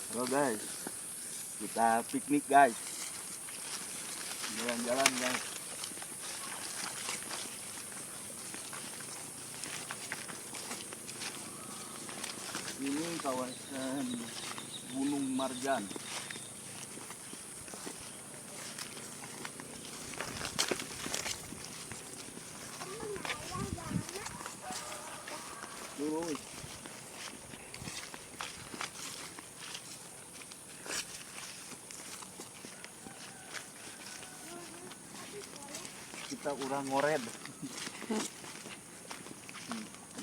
Halo guys, kita piknik guys, jalan-jalan guys. Ini kawasan Gunung Marjan. Tuh. Kita urang ngored.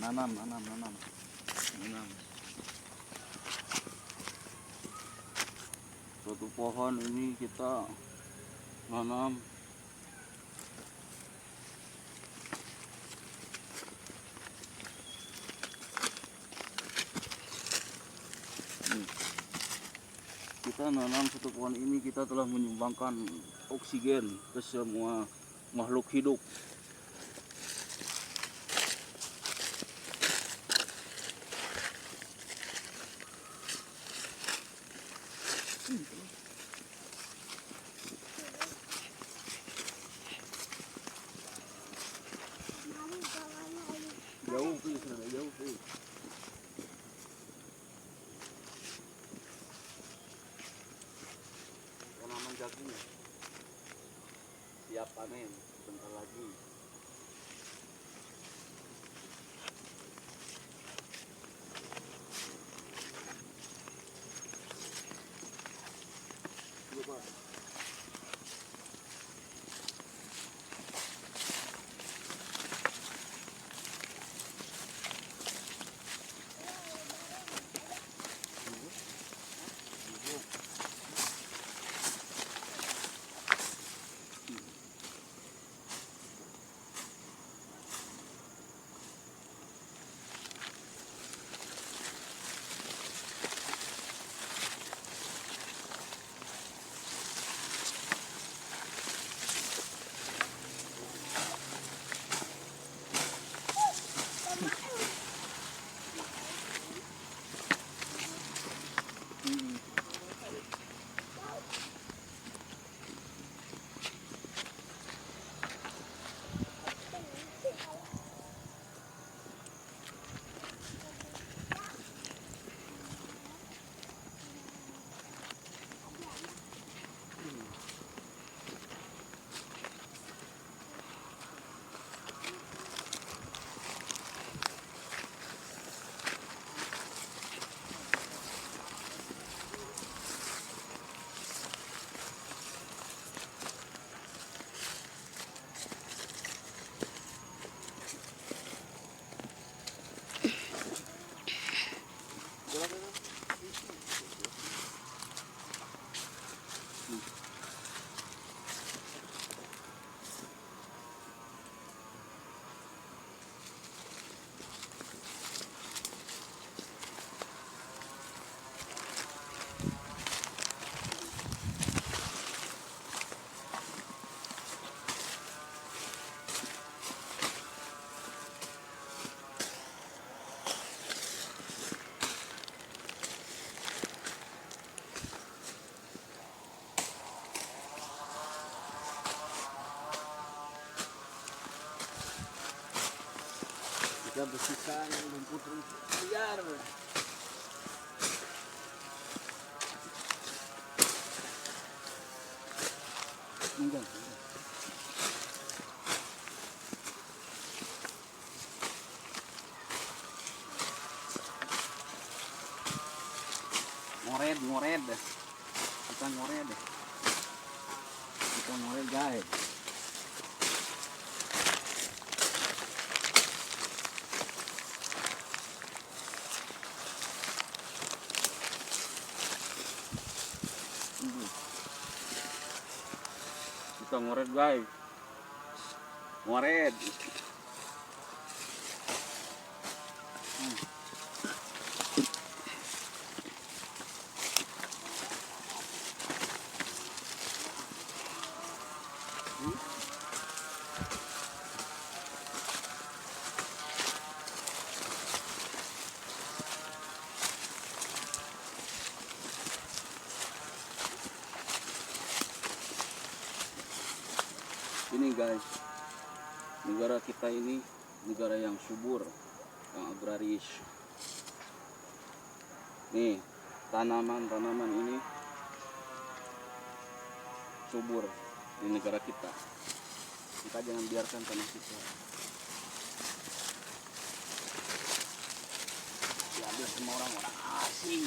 Nanam. Suatu pohon ini kita nanam. Kita nanam satu pohon ini, kita telah menyumbangkan oksigen ke semua makhluk hidup. Jauh sih. Tanaman jagung siap panen bentar lagi. Coba. Kita bersihkan rumput-rumput liar. Enggak. Ngored. Kita ngored guys. Kita ngored guys. Ngored. guys, negara kita ini negara yang subur, yang agraris. Nih, tanaman-tanaman ini subur di negara kita. Kita jangan biarkan tanah kita diambil sama orang-orang asing.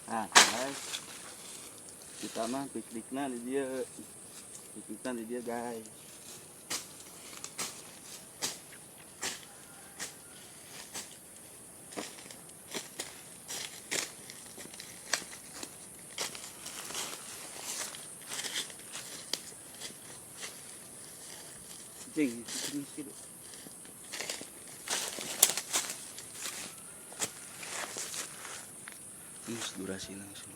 Nah guys, kita mah pikniknya di dia guys. Cing, sedikit. Ini durasi langsung.